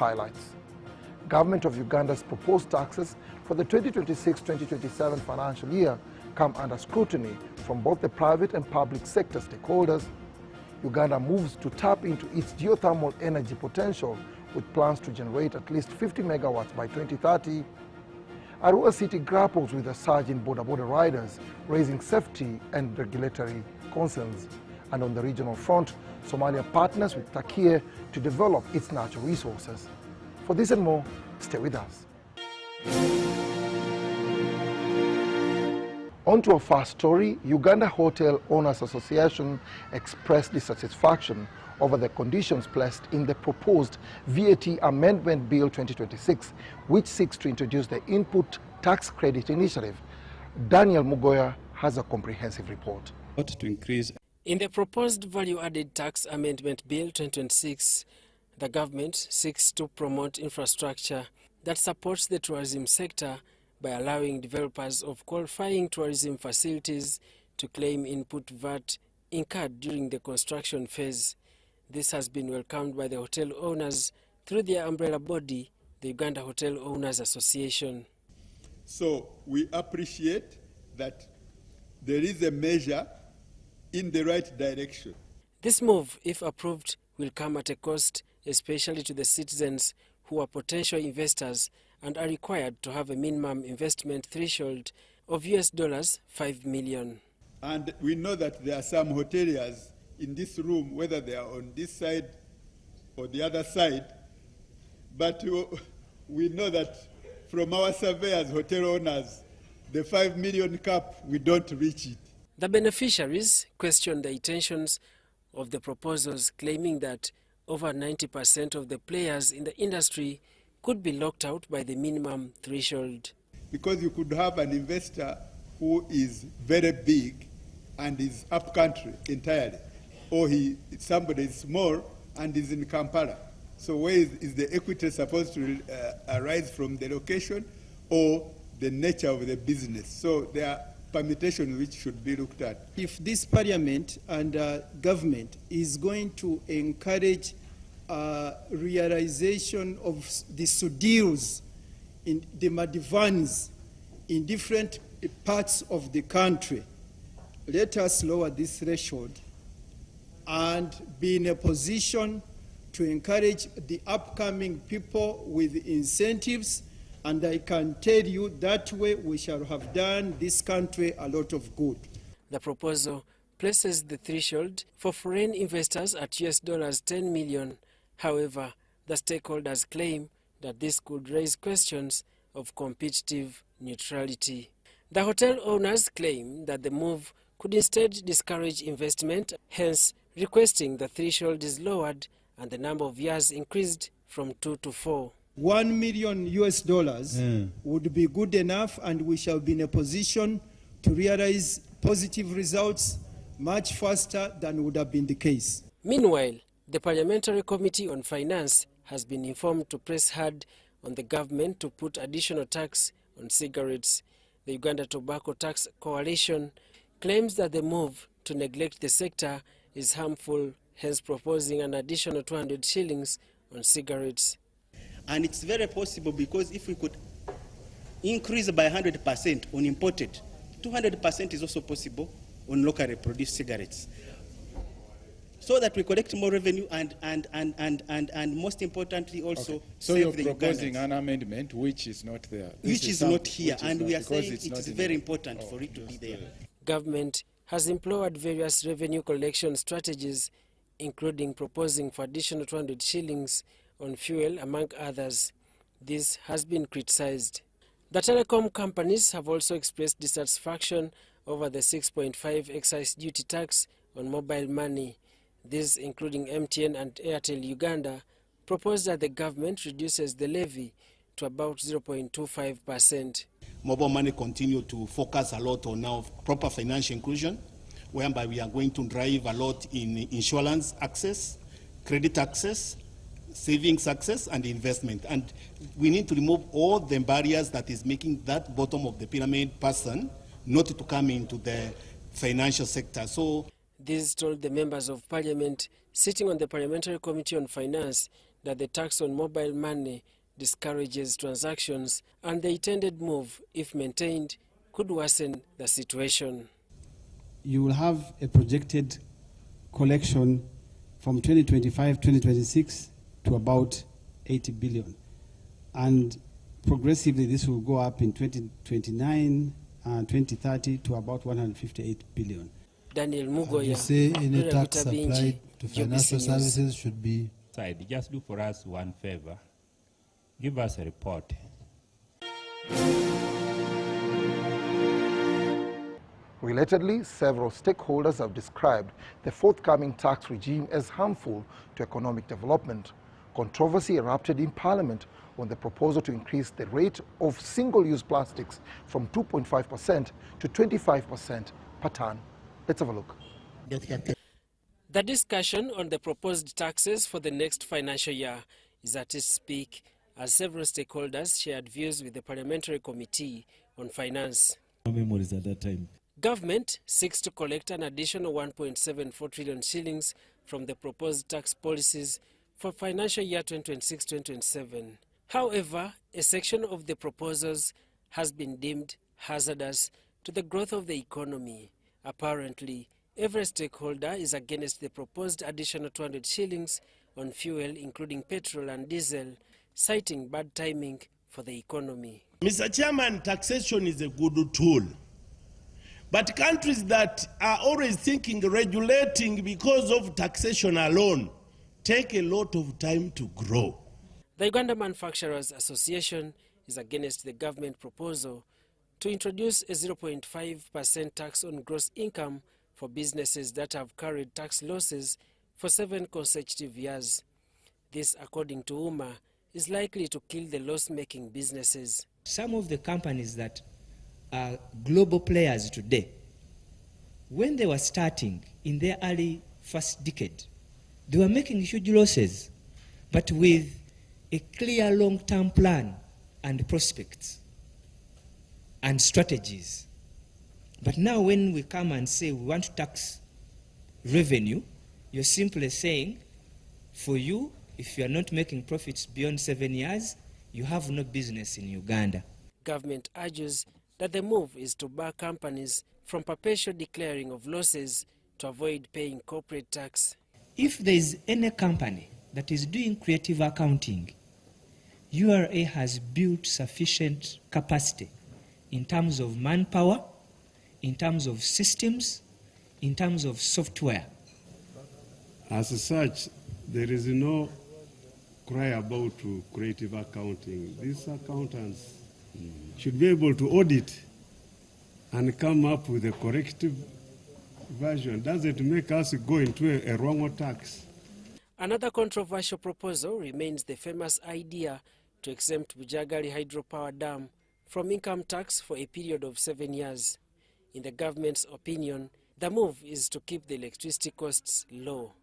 Highlights. Government of Uganda's proposed taxes for the 2026-2027 financial year come under scrutiny from both the private and public sector stakeholders. Uganda moves to tap into its geothermal energy potential with plans to generate at least 50 megawatts by 2030. Arua City grapples with a surge in border riders, raising safety and regulatory concerns. And on the regional front, Somalia partners with Turkey to develop its natural resources. For this and more, stay with us. On to our first story. Uganda Hotel Owners Association expressed dissatisfaction over the conditions placed in the proposed VAT Amendment Bill 2026, which seeks to introduce the Input Tax Credit Initiative. Daniel Mugoya has a comprehensive report. To increase. In the proposed Value-Added Tax Amendment Bill 2026, the government seeks to promote infrastructure that supports the tourism sector by allowing developers of qualifying tourism facilities to claim input VAT incurred during the construction phase. This has been welcomed by the hotel owners through their umbrella body, the Uganda Hotel Owners Association. So we appreciate that there is a measure in the right direction. This move, if approved, will come at a cost, especially to the citizens who are potential investors and are required to have a minimum investment threshold of $5 million. And we know that there are some hoteliers in this room, whether they are on this side or the other side, but we know that from our surveyors, hotel owners, the 5 million cap, we don't reach it. The beneficiaries questioned the intentions of the proposals, claiming that over 90% of the players in the industry could be locked out by the minimum threshold. Because you could have an investor who is very big and is upcountry entirely, or somebody is small and is in Kampala. So where is the equity supposed to arise from the location or the nature of the business? So there are permutations which should be looked at. If this parliament and government is going to encourage realization of the deals in the madivans in different parts of the country, let us lower this threshold and be in a position to encourage the upcoming people with incentives. And I can tell you that way we shall have done this country a lot of good. The proposal places the threshold for foreign investors at $10 million. However, the stakeholders claim that this could raise questions of competitive neutrality. The hotel owners claim that the move could instead discourage investment, hence requesting the threshold is lowered and the number of years increased from 2 to 4. $1 million would be good enough, and we shall be in a position to realize positive results much faster than would have been the case. Meanwhile, the Parliamentary Committee on Finance has been informed to press hard on the government to put additional tax on cigarettes. The Uganda Tobacco Tax Coalition claims that the move to neglect the sector is harmful, hence proposing an additional 200 shillings on cigarettes. And it's very possible, because if we could increase by 100% on imported, 200% is also possible on locally produced cigarettes, so that we collect more revenue and most importantly also So save you're the proposing Ugandans. an amendment which is not there. Which is not here, and we are saying it's it not is in very the- important for it to be there. Government has employed various revenue collection strategies, including proposing for additional 200 shillings on fuel, among others. This has been criticized. The telecom companies have also expressed dissatisfaction over the 6.5 excise duty tax on mobile money. These, including MTN and Airtel Uganda, propose that the government reduces the levy to about 0.25%. Mobile money continue to focus a lot on now proper financial inclusion, whereby we are going to drive a lot in insurance access, credit access, savings access, and investment. And we need to remove all the barriers that is making that bottom of the pyramid person not to come into the financial sector. So This told the members of parliament sitting on the Parliamentary Committee on Finance that the tax on mobile money discourages transactions and the intended move, if maintained, could worsen the situation. You will have a projected collection from 2025-2026 to about 80 billion. And progressively this will go up in 2029 and 2030 to about 158 billion. Daniel Mugoya, you say any tax applied to financial services should be... Just do for us one favor. Give us a report. Relatedly, several stakeholders have described the forthcoming tax regime as harmful to economic development. Controversy erupted in Parliament on the proposal to increase the rate of single-use plastics from 2.5% to 25% per ton. Let's have a look. The discussion on the proposed taxes for the next financial year is at its peak as several stakeholders shared views with the Parliamentary Committee on Finance. No memories at that time. Government seeks to collect an additional 1.74 trillion shillings from the proposed tax policies for financial year 2026-2027. However, a section of the proposals has been deemed hazardous to the growth of the economy. Apparently, every stakeholder is against the proposed additional 200 shillings on fuel, including petrol and diesel, citing bad timing for the economy. Mr. Chairman, taxation is a good tool. But countries that are always thinking regulating because of taxation alone take a lot of time to grow. The Uganda Manufacturers Association is against the government proposal to introduce a 0.5% tax on gross income for businesses that have carried tax losses for 7 consecutive years. This, according to UMA, is likely to kill the loss-making businesses. Some of the companies that are global players today, when they were starting in their early first decade, they were making huge losses, but with a clear long-term plan and prospects and strategies. But now when we come and say we want to tax revenue, you're simply saying, for you, if you are not making profits beyond 7 years, you have no business in Uganda. Government urges that the move is to bar companies from perpetual declaring of losses to avoid paying corporate tax. If there is any company that is doing creative accounting, URA has built sufficient capacity in terms of manpower, in terms of systems, in terms of software. As such, there is no cry about creative accounting. These accountants should be able to audit and come up with a corrective version. Doesn't make us go into a wrong tax. Another controversial proposal remains the famous idea to exempt Bujagali hydropower dam from income tax for a period of 7 years. In the government's opinion, the move is to keep the electricity costs low,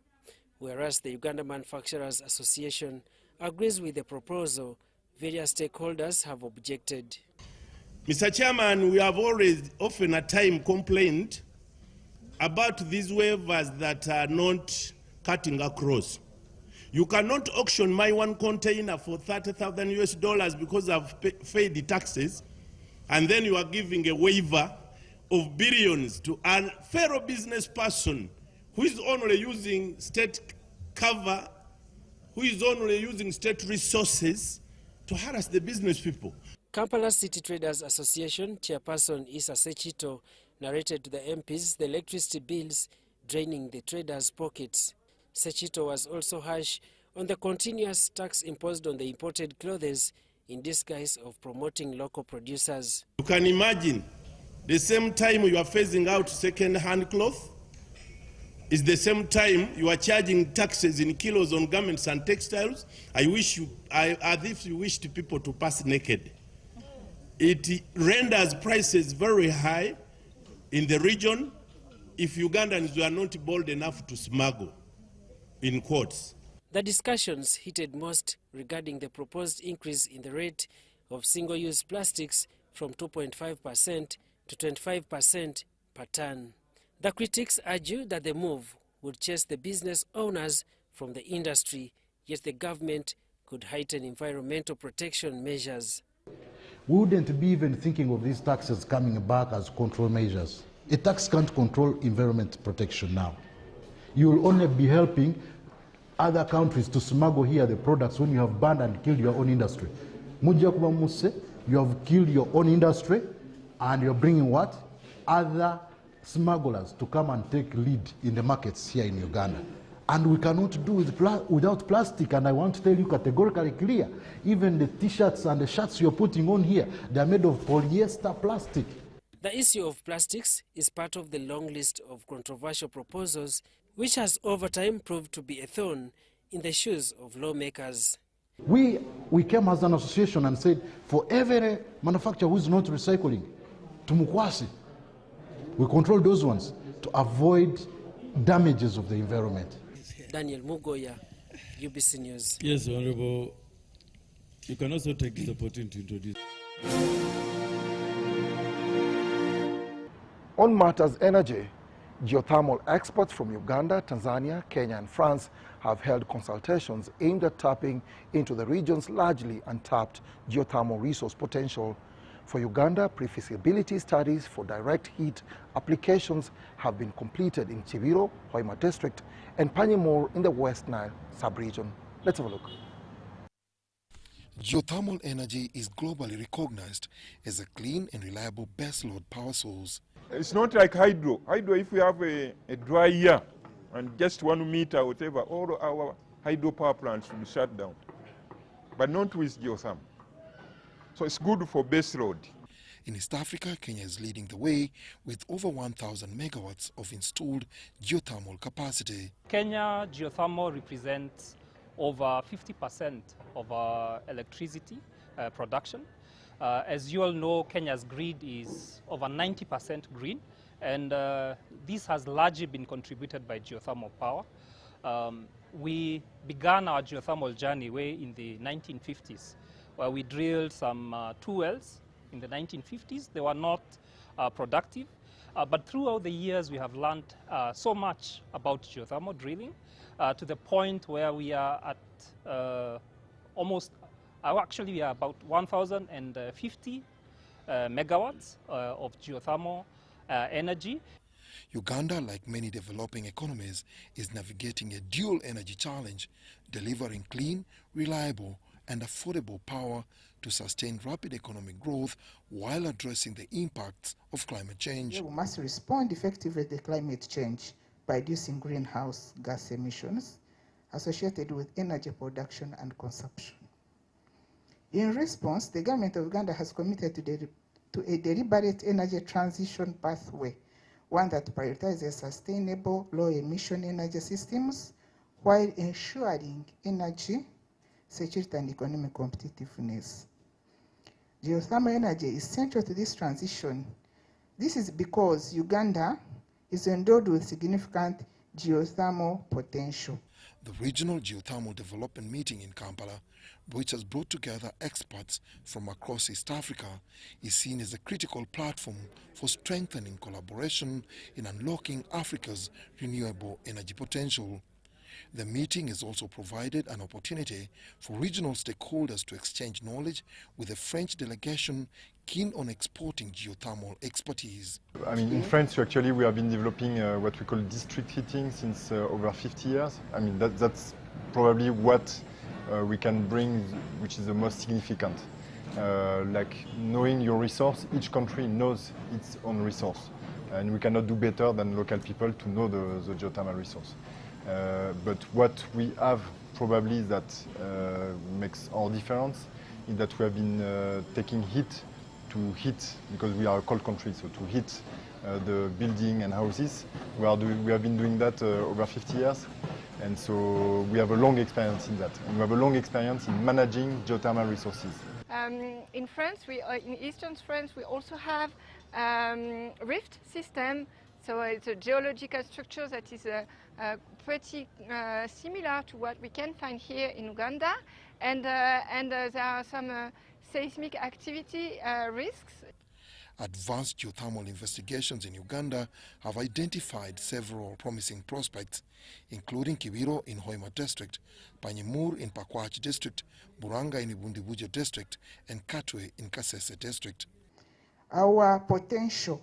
whereas the Uganda Manufacturers Association agrees with the proposal. Various stakeholders have objected. Mr. Chairman, we have always often at time complained about these waivers that are not cutting across. You cannot auction my one container for $30,000 because I've paid the taxes, and then you are giving a waiver of billions to a fellow business person who is only using state cover, who is only using state resources to harass the business people. Kampala City Traders Association chairperson Issa Sechito narrated to the MPs the electricity bills draining the traders' pockets. Sechito was also harsh on the continuous tax imposed on the imported clothes in disguise of promoting local producers. You can imagine the same time you are phasing out second-hand cloth is the same time you are charging taxes in kilos on garments and textiles. As if you wished people to pass naked. It renders prices very high in the region if Ugandans were not bold enough to smuggle, in quotes. The discussions heated most regarding the proposed increase in the rate of single-use plastics from 2.5% to 25% per ton. The critics argue that the move would chase the business owners from the industry yet the government could heighten environmental protection measures. We wouldn't be even thinking of these taxes coming back as control measures. A tax can't control environment protection now. You will only be helping other countries to smuggle here the products when you have banned and killed your own industry. You have killed your own industry and you're bringing what? Other smugglers to come and take lead in the markets here in Uganda. And we cannot do without plastic, and I want to tell you categorically clear, even the t-shirts and the shirts you're putting on here, they're made of polyester plastic. The issue of plastics is part of the long list of controversial proposals, which has over time proved to be a thorn in the shoes of lawmakers. We came as an association and said, for every manufacturer who is not recycling, tumukwasi, we control those ones to avoid damages of the environment. Daniel Mugoya, UBC News. Yes, Honorable. You can also take this opportunity to introduce. On matters energy, geothermal experts from Uganda, Tanzania, Kenya and France have held consultations aimed at tapping into the region's largely untapped geothermal resource potential. For Uganda, pre-feasibility studies for direct heat applications have been completed in Chibiro, Hoima District, and Panyimur in the West Nile sub-region. Let's have a look. Geothermal energy is globally recognized as a clean and reliable baseload power source. It's not like hydro. Hydro, if we have a dry year and just 1 meter, whatever, all our hydro power plants will shut down. But not with geothermal. So it's good for base load. In East Africa, Kenya is leading the way with over 1,000 megawatts of installed geothermal capacity. Kenya geothermal represents over 50% of our electricity production. As you all know, Kenya's grid is over 90% green, and this has largely been contributed by geothermal power. We began our geothermal journey way in the 1950s, where we drilled some 2 wells in the 1950s. They were not productive, but throughout the years we have learned so much about geothermal drilling to the point where we are at actually we are about 1,050 megawatts of geothermal energy. Uganda, like many developing economies, is navigating a dual energy challenge, delivering clean, reliable and affordable power to sustain rapid economic growth while addressing the impacts of climate change. We must respond effectively to climate change by reducing greenhouse gas emissions associated with energy production and consumption. In response, the government of Uganda has committed to a deliberate energy transition pathway, one that prioritizes sustainable, low-emission energy systems while ensuring energy security and economic competitiveness. Geothermal energy is central to this transition. This is because Uganda is endowed with significant geothermal potential. The Regional Geothermal Development Meeting in Kampala, which has brought together experts from across East Africa, is seen as a critical platform for strengthening collaboration in unlocking Africa's renewable energy potential. The meeting has also provided an opportunity for regional stakeholders to exchange knowledge with the French delegation keen on exporting geothermal expertise. I mean, in France, actually, we have been developing what we call district heating since over 50 years. I mean, that's probably what we can bring, which is the most significant. Like knowing your resource, each country knows its own resource. And we cannot do better than local people to know the geothermal resource. But what we have probably that makes our difference is that we have been taking heat to heat, because we are a cold country, so to heat the building and houses. We have been doing that over 50 years, and so we have a long experience in that. And we have a long experience in managing geothermal resources. In France, in eastern France, we also have rift system. So it's a geological structure that is pretty similar to what we can find here in Uganda, and there are some seismic activity risks. Advanced geothermal investigations in Uganda have identified several promising prospects, including Kibiro in Hoima District, Panyimur in Pakwach District, Buranga in Ibundibujo District, and Katwe in Kasese District. Our potential,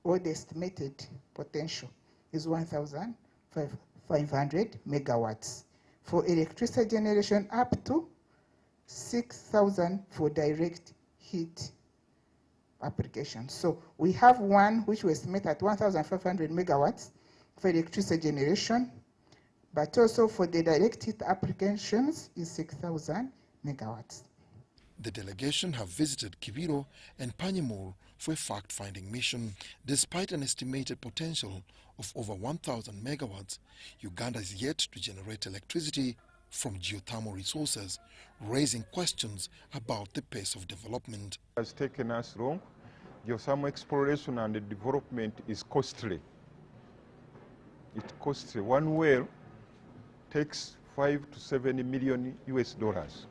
or the estimated potential, is 1,500 megawatts for electricity generation, up to 6,000 for direct heat applications. So we have one which we estimate at 1,500 megawatts for electricity generation, but also for the direct heat applications is 6,000 megawatts. The delegation have visited Kibiro and Panyimur for a fact-finding mission. Despite an estimated potential of over 1,000 megawatts, Uganda is yet to generate electricity from geothermal resources, raising questions about the pace of development. It has taken us long. Geothermal exploration and development is costly. It's costly. One well takes 5 to 7 million US dollars.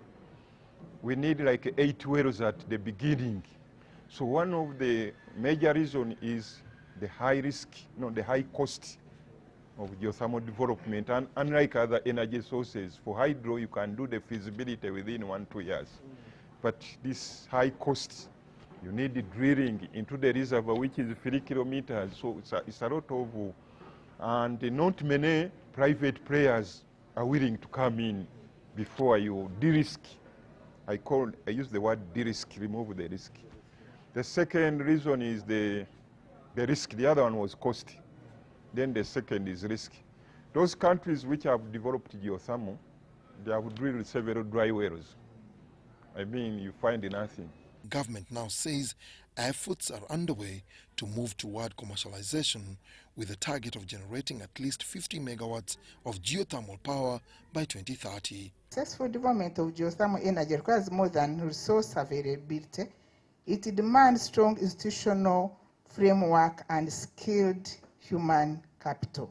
We need like 8 wells at the beginning. So one of the major reasons is the high risk, the high cost of geothermal development. And unlike other energy sources, for hydro you can do the feasibility within 1-2 years. But this high cost, you need the drilling into the reservoir, which is 3 kilometers. So it's a lot of, and not many private players are willing to come in before you de-risk. I use the word de-risk, remove the risk. The second reason is the risk. The other one was cost. Then the second is risk. Those countries which have developed geothermal, they have drilled several dry wells. I mean, you find nothing. Government now says efforts are underway to move toward commercialization with a target of generating at least 50 megawatts of geothermal power by 2030. Successful development of geothermal energy requires more than resource availability. It demands strong institutional framework and skilled human capital.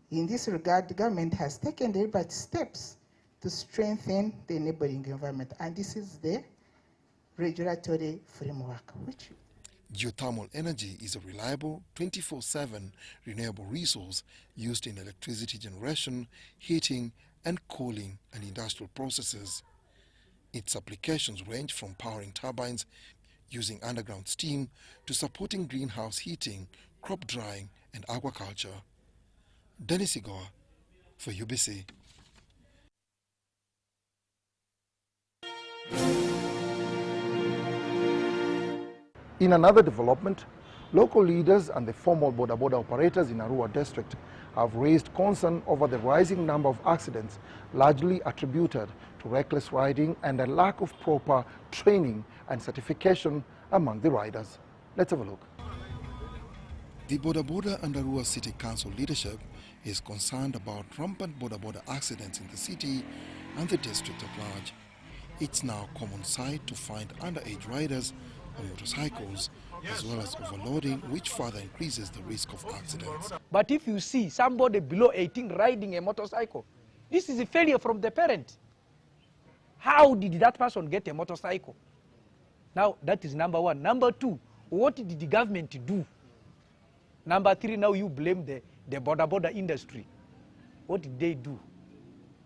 In this regard, the government has taken deliberate steps to strengthen the enabling environment, and this is the regulatory framework. Geothermal energy is a reliable 24/7 renewable resource used in electricity generation, heating, and cooling and industrial processes. Its applications range from powering turbines using underground steam to supporting greenhouse heating, crop drying, and aquaculture. Denis Sigoa for UBC. In another development, local leaders and the formal boda operators in Arua district have raised concern over the rising number of accidents largely attributed to reckless riding and a lack of proper training and certification among the riders. Let's have a look. The boda and Arua City Council leadership is concerned about rampant boda accidents in the city and the district at large. It's now a common sight to find underage riders on motorcycles, as well as overloading, which further increases the risk of accidents. But if you see somebody below 18 riding a motorcycle, this is a failure from the parent. How did that person get a motorcycle? Now, that is number one. Number two, what did the government do? Number three, now you blame the boda industry. What did they do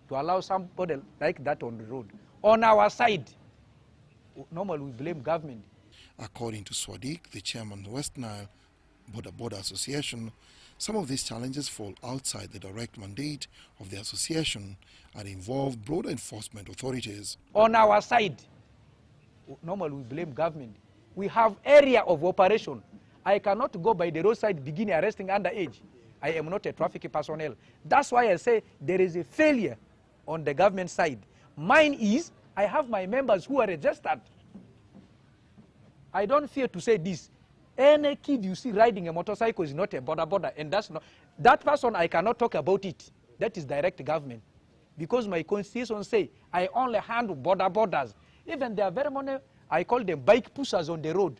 to allow somebody like that on the road? On our side, normally we blame government. According to Swadik, the chairman of the West Nile Boda Association, some of these challenges fall outside the direct mandate of the association and involve broader enforcement authorities. On our side, normally we blame government. We have area of operation. I cannot go by the roadside, begin arresting underage. I am not a traffic personnel. That's why I say there is a failure on the government side. Mine is, I have my members who are registered. I don't fear to say this. Any kid you see riding a motorcycle is not a boda, and that's not, that person I cannot talk about it. That is direct government. Because my constitution say, I only handle bodas. Even there are very many, I call them bike pushers on the road.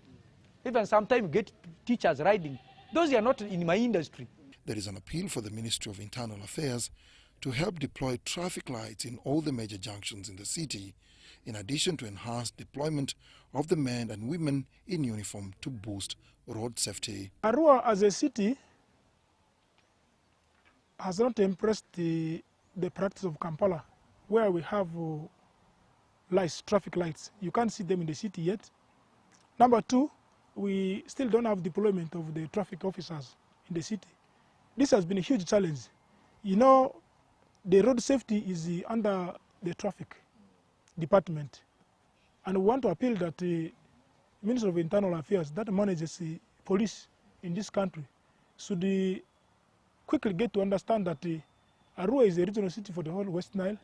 Even sometimes you get teachers riding. Those are not in my industry. There is an appeal for the Ministry of Internal Affairs to help deploy traffic lights in all the major junctions in the city in addition to enhanced deployment of the men and women in uniform to boost road safety. Arua as a city has not impressed the practice of Kampala, where we have lights, traffic lights. You can't see them in the city yet. Number two, we still don't have deployment of the traffic officers in the city. This has been a huge challenge. You know, the road safety is under the traffic department. And we want to appeal that the Minister of Internal Affairs that manages the police in this country should quickly get to understand that Arua is a regional city for the whole West Nile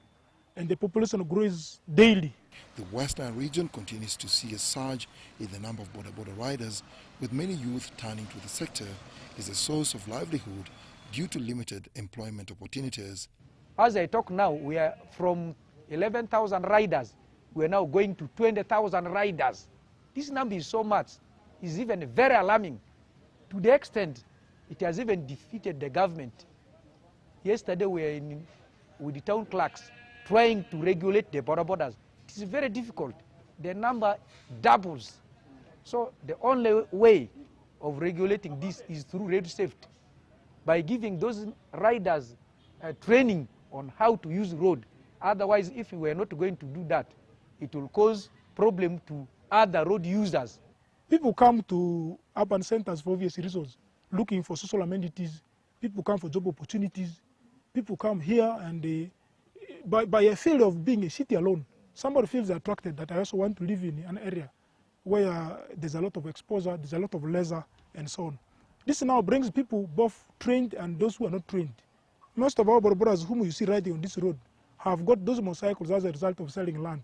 and the population grows daily. The West Nile region continues to see a surge in the number of border riders, with many youth turning to the sector as a source of livelihood due to limited employment opportunities. As I talk now, we are from 11,000 riders, we are now going to 20,000 riders. This number is so much, is even very alarming, to the extent it has even defeated the government. Yesterday we were with the town clerks trying to regulate the borders. It is very difficult. The number doubles. So the only way of regulating this is through road safety, by giving those riders training on how to use road. Otherwise, if we were not going to do that, it will cause problem to other road users. People come to urban centers for obvious reasons, looking for social amenities. People come for job opportunities. People come here and by a feel of being a city alone, somebody feels attracted that I also want to live in an area where there's a lot of exposure, there's a lot of leisure, and so on. This now brings people both trained and those who are not trained. Most of our brothers whom you see riding on this road have got those motorcycles as a result of selling land.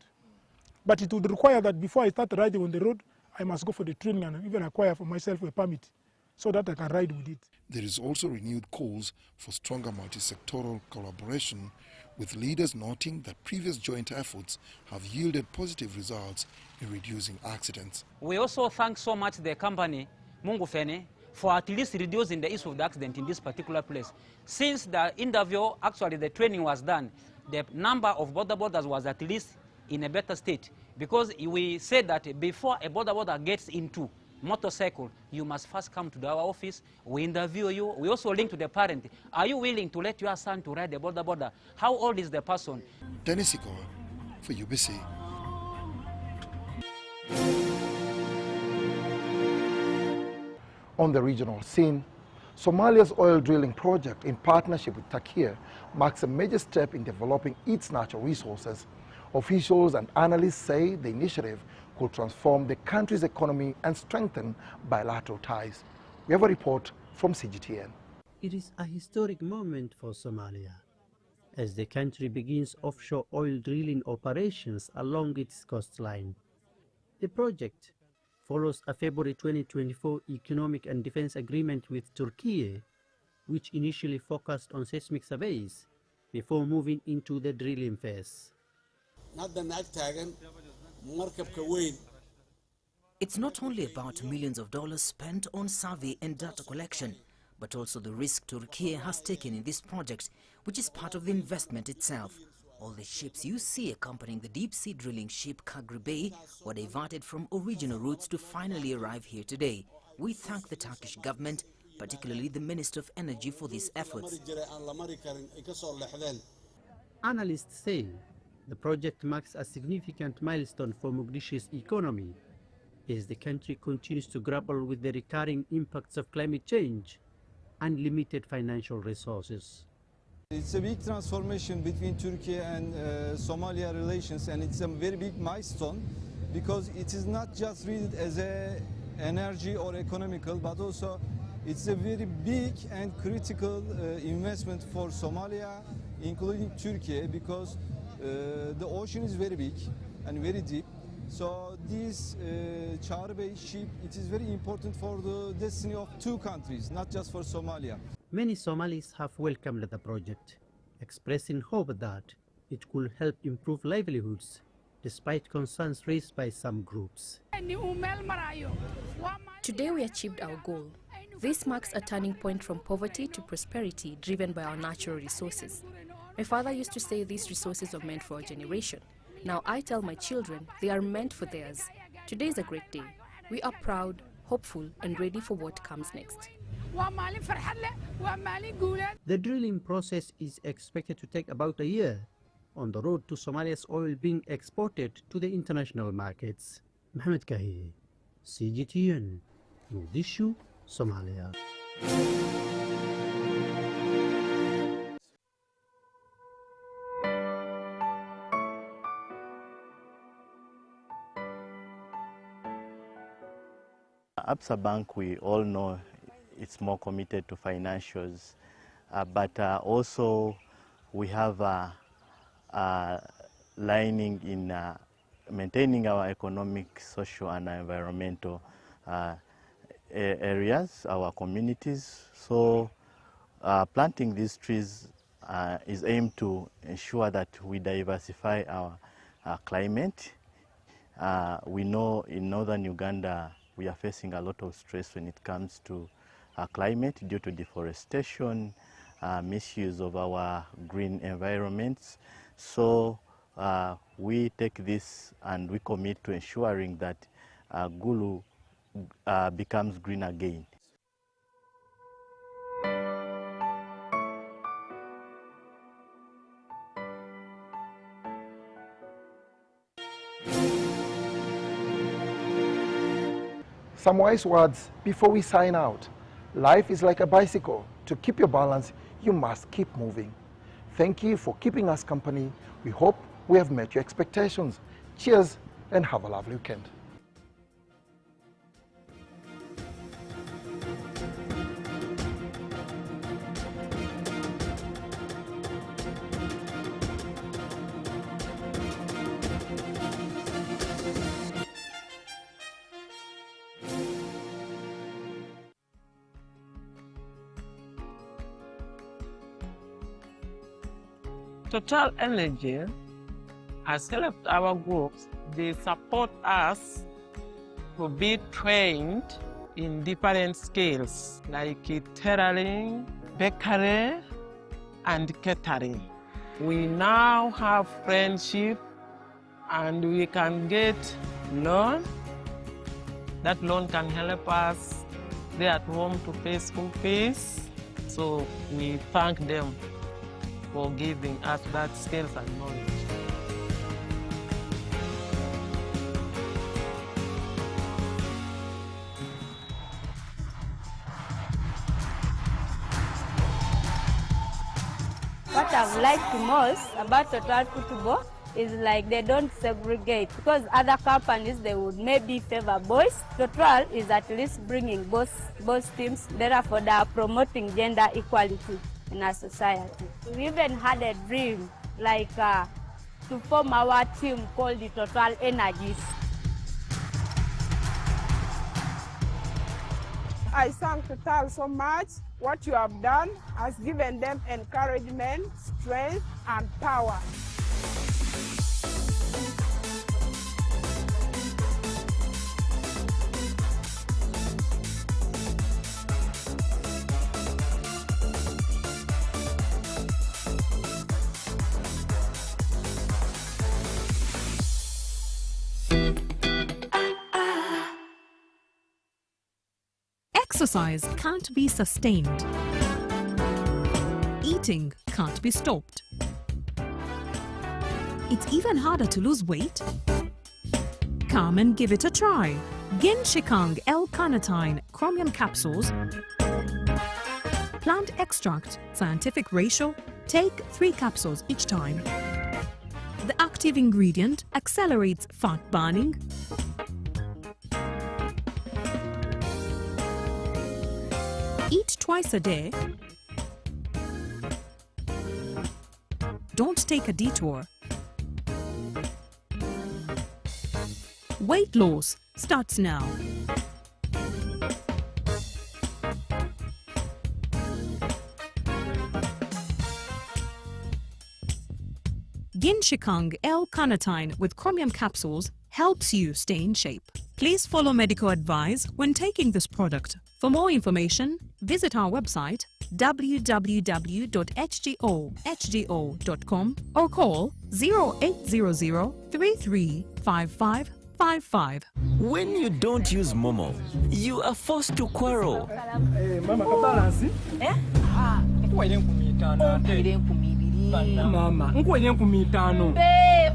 But it would require that before I start riding on the road, I must go for the training and even acquire for myself a permit so that I can ride with it. There is also renewed calls for stronger multi-sectoral collaboration, with leaders noting that previous joint efforts have yielded positive results in reducing accidents. We also thank so much the company, Mungufene, for at least reducing the issue of the accident in this particular place. Since the interview, actually the training was done, the number of borders was at least in a better state, because we said that before a border gets into motorcycle, you must first come to our office, we interview you, we also link to the parent. Are you willing to let your son to ride the border? How old is the person? Denis Sigoa for UBC. On the regional scene, Somalia's oil drilling project in partnership with Turkey marks a major step in developing its natural resources. Officials and analysts say the initiative could transform the country's economy and strengthen bilateral ties. We have a report from CGTN. It is a historic moment for Somalia, as the country begins offshore oil drilling operations along its coastline. The project follows a February 2024 economic and defense agreement with Turkey, which initially focused on seismic surveys before moving into the drilling phase. It's not only about millions of dollars spent on survey and data collection, but also the risk Turkey has taken in this project, which is part of the investment itself. All the ships you see accompanying the deep-sea drilling ship Kagri Bay were diverted from original routes to finally arrive here today. We thank the Turkish government, particularly the Minister of Energy, for these efforts. Analysts say the project marks a significant milestone for Mogadishu's economy, as the country continues to grapple with the recurring impacts of climate change and limited financial resources. It's a big transformation between Turkey and Somalia relations, and it's a very big milestone because it is not just read as a energy or economical, but also it's a very big and critical investment for Somalia, including Turkey, because the ocean is very big and very deep. So this Kagri Bay ship, it is very important for the destiny of two countries, not just for Somalia. Many Somalis have welcomed the project, expressing hope that it could help improve livelihoods, despite concerns raised by some groups. Today we achieved our goal. This marks a turning point from poverty to prosperity driven by our natural resources. My father used to say these resources are meant for a generation. Now I tell my children they are meant for theirs. Today is a great day. We are proud, hopeful, and ready for what comes next. The drilling process is expected to take about a year on the road to Somalia's oil being exported to the international markets. Mohamed Kahi, CGTN, Mogadishu, Somalia. Absa Bank, we all know it's more committed to financials, but also we have a lining in maintaining our economic, social, and environmental areas, our communities. So planting these trees is aimed to ensure that we diversify our climate. We know in northern Uganda we are facing a lot of stress when it comes to climate due to deforestation, misuse of our green environments. So we take this and we commit to ensuring that Gulu becomes green again. Some wise words before we sign out. Life is like a bicycle. To keep your balance, you must keep moving. Thank you for keeping us company. We hope we have met your expectations. Cheers and have a lovely weekend. Total Energy has helped our groups. They support us to be trained in different skills like tailoring, bakery, and catering. We now have friendship and we can get loan. That loan can help us stay at home to pay school fees. So we thank them for giving us that skills and knowledge. What I've liked most about Total Football is like they don't segregate, because other companies they would maybe favor boys. Total is at least bringing both teams, therefore they are promoting gender equality in our society. We even had a dream like to form our team called the Total Energies. I thank Total so much. What you have done has given them encouragement, strength, and power. Exercise can't be sustained. Eating can't be stopped. It's even harder to lose weight. Come and give it a try. Genshikang L-carnitine chromium capsules. Plant extract, scientific ratio. Take 3 capsules each time. The active ingredient accelerates fat burning, eat twice a day. Don't take a detour. Weight loss starts now. Genshikang L-carnitine with chromium capsules helps you stay in shape. Please follow medical advice when taking this product. For more information, visit our website www.hgo.com or call 0800 335555. When you don't use Momo, you are forced to quarrel. Mama, kabalansi? Eh? Ah. Nkuwaire 15. Mama, nkuwaire 15.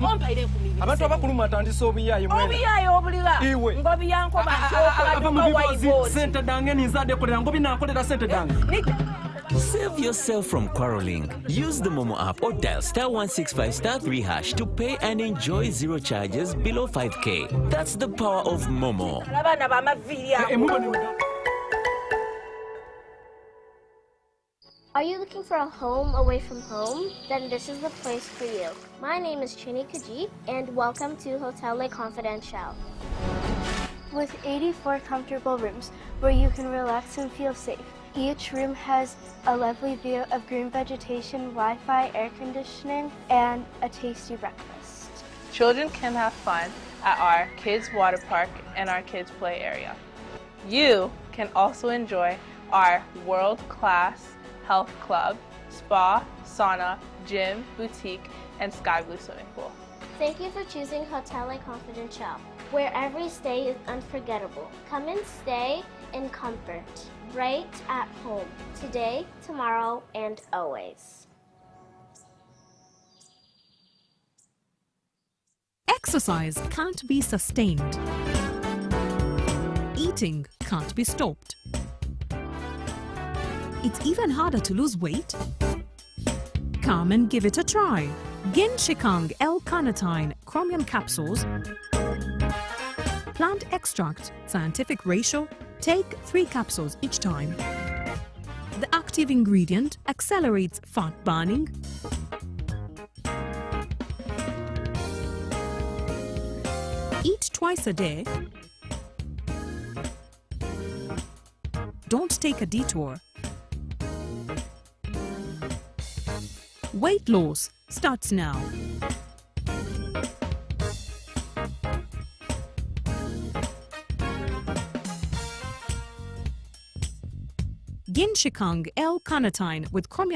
Ompaire 15. Abantu abakulu mwatandise obuyayi mwena. Obuyayi obulira. Iwe. Ngobi yanko bantu sente dange ninzade kolera ngobi nakolera sente dange. Save yourself from quarreling. Use the Momo app or dial *165*3# to pay and enjoy zero charges below 5K. That's the power of Momo. Are you looking for a home away from home? Then this is the place for you. My name is Chini Kaji, and welcome to Hotel Le Confidential. With 84 comfortable rooms where you can relax and feel safe. Each room has a lovely view of green vegetation, Wi-Fi, air conditioning, and a tasty breakfast. Children can have fun at our kids' water park and our kids' play area. You can also enjoy our world-class health club, spa, sauna, gym, boutique, and sky blue swimming pool. Thank you for choosing Hotel Le Confidential, where every stay is unforgettable. Come and stay in comfort, right at home, today, tomorrow, and always. Exercise can't be sustained. Eating can't be stopped. It's even harder to lose weight. Come and give it a try. Ginshikang L-carnitine chromium capsules, plant extract, scientific ratio, take 3 capsules each time. The active ingredient accelerates fat burning, eat twice a day, don't take a detour. Weight loss starts now. Ginshikang L-carnitine with chromium